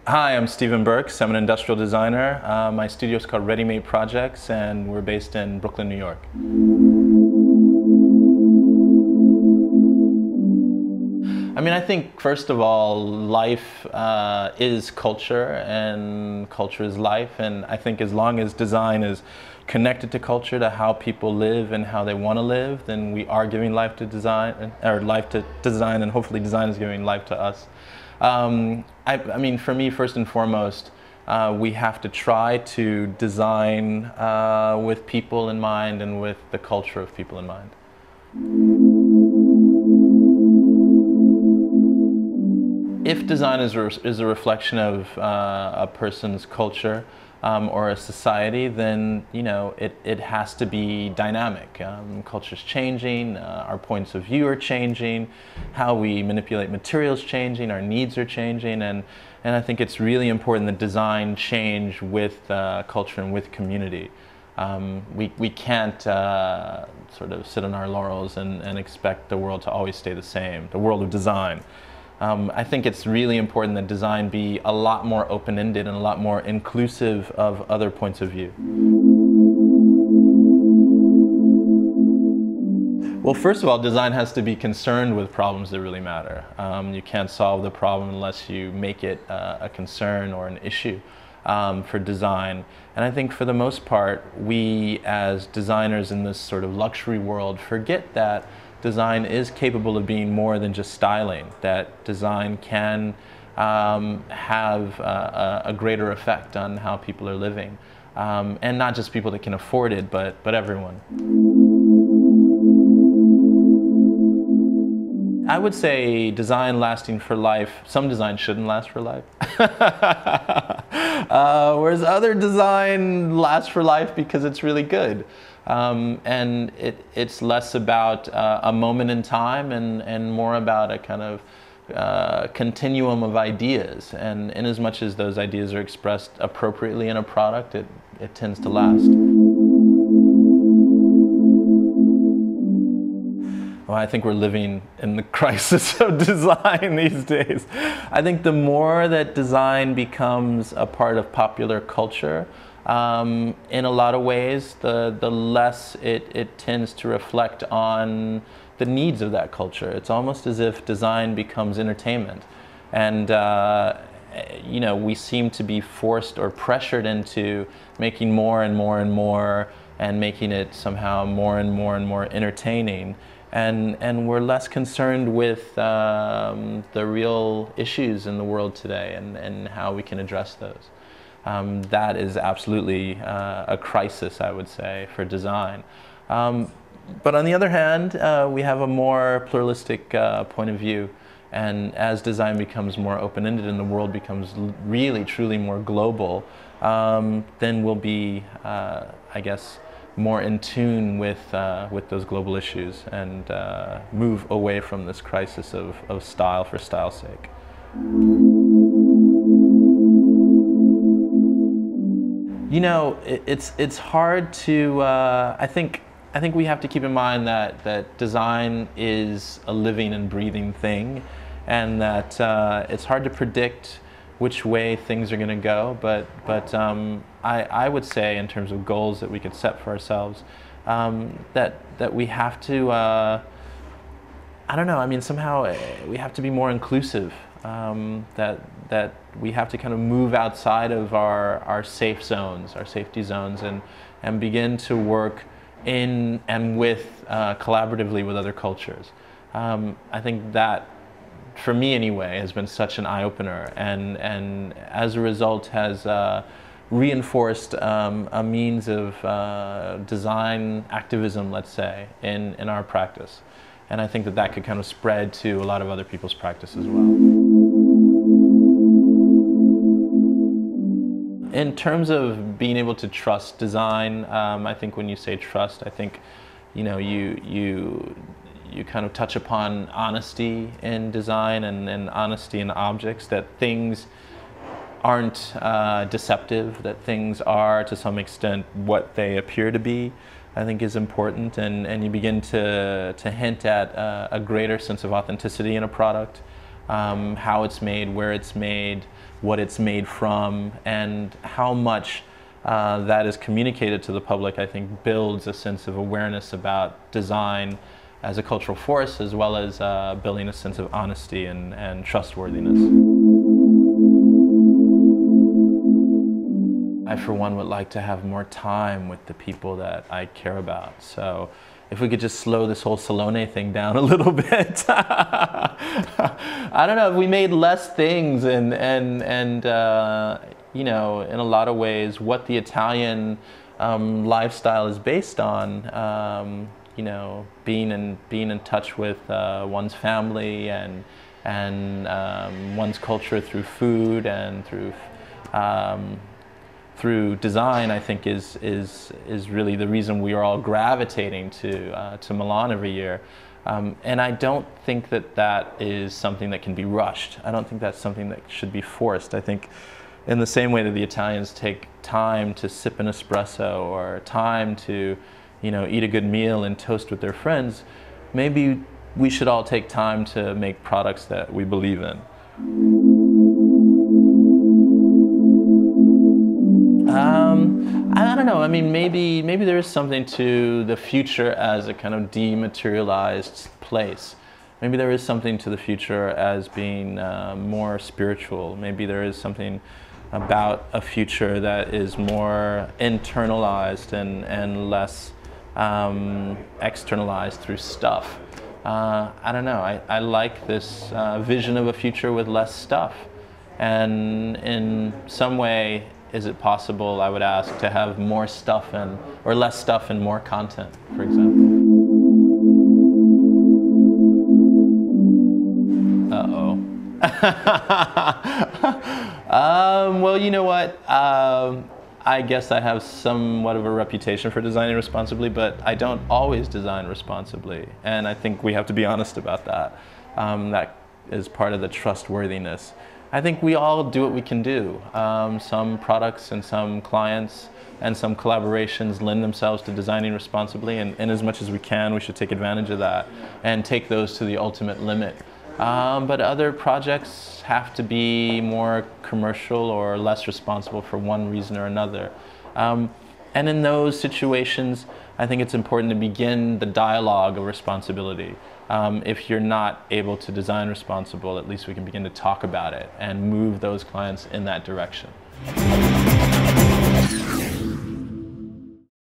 Hi, I'm Stephen Burks. I'm an industrial designer. My studio is called Ready Made Projects, and we're based in Brooklyn, New York. I think first of all, life is culture, and culture is life. And I think as long as design is connected to culture, to how people live and how they want to live, then we are giving life to design, or life to design, and hopefully design is giving life to us. For me, first and foremost, we have to try to design with people in mind and with the culture of people in mind. If design is a reflection of a person's culture or a society, then it has to be dynamic. Culture's changing, our points of view are changing, how we manipulate materials changing, our needs are changing, and I think it's really important that design change with culture and with community. We can't sort of sit on our laurels and expect the world to always stay the same, the world of design. I think it's really important that design be a lot more open-ended and a lot more inclusive of other points of view. Well, first of all, design has to be concerned with problems that really matter. You can't solve the problem unless you make it a concern or an issue for design. And I think for the most part, we as designers in this sort of luxury world forget that design is capable of being more than just styling, that design can have a greater effect on how people are living. And not just people that can afford it, but everyone. I would say design lasting for life. Some design shouldn't last for life. Whereas other design lasts for life because it's really good. And it's less about a moment in time and more about a kind of continuum of ideas. And in as much as those ideas are expressed appropriately in a product, it tends to last. Well, I think we're living in the crisis of design these days. I think the more that design becomes a part of popular culture, in a lot of ways, the less it tends to reflect on the needs of that culture. It's almost as if design becomes entertainment. And we seem to be forced or pressured into making more and more and more and making it somehow more and more and more entertaining. And we're less concerned with the real issues in the world today and how we can address those. That is absolutely a crisis, I would say, for design. But on the other hand, we have a more pluralistic point of view. And as design becomes more open-ended and the world becomes really, truly more global, then we'll be, I guess, more in tune with those global issues and move away from this crisis of style for style's sake. It's hard to, I think we have to keep in mind that design is a living and breathing thing, and that it's hard to predict which way things are going to go, but I would say, in terms of goals that we could set for ourselves, that we have to, somehow we have to be more inclusive, that we have to kind of move outside of our safe zones, our safety zones, and begin to work in and with, collaboratively with other cultures. I think that, for me anyway, has been such an eye-opener, and as a result has reinforced a means of design activism, let's say, in our practice. And I think that could kind of spread to a lot of other people's practice as well. In terms of being able to trust design, I think when you say trust, I think you kind of touch upon honesty in design and honesty in objects, that things aren't deceptive, that things are to some extent what they appear to be, I think is important, and you begin to hint at a greater sense of authenticity in a product. how it's made, where it's made, what it's made from, and how much that is communicated to the public, I think builds a sense of awareness about design as a cultural force, as well as building a sense of honesty and trustworthiness. I, for one, would like to have more time with the people that I care about. So if we could just slow this whole Salone thing down a little bit. I don't know, if we made less things and you know, in a lot of ways, what the Italian lifestyle is based on, you know, being in touch with one's family and one's culture through food and through design, I think is really the reason we are all gravitating to Milan every year. And I don't think that is something that can be rushed. I don't think that's something that should be forced. I think in the same way that the Italians take time to sip an espresso or time to, you know, eat a good meal and toast with their friends, maybe we should all take time to make products that we believe in. I don't know. I mean, maybe there is something to the future as a kind of dematerialized place. Maybe there is something to the future as being more spiritual. Maybe there is something about a future that is more internalized and less externalized through stuff. I don't know. I like this vision of a future with less stuff. And in some way, is it possible, I would ask, to have more stuff or less stuff and more content, for example? Uh-oh. Well, you know what? I guess I have somewhat of a reputation for designing responsibly, but I don't always design responsibly. And I think we have to be honest about that. That is part of the trustworthiness. I think we all do what we can do. Some products and some clients and some collaborations lend themselves to designing responsibly, and as much as we can, we should take advantage of that and take those to the ultimate limit. But other projects have to be more commercial or less responsible for one reason or another. And in those situations, I think it's important to begin the dialogue of responsibility. If you're not able to design responsible, at least we can begin to talk about it and move those clients in that direction.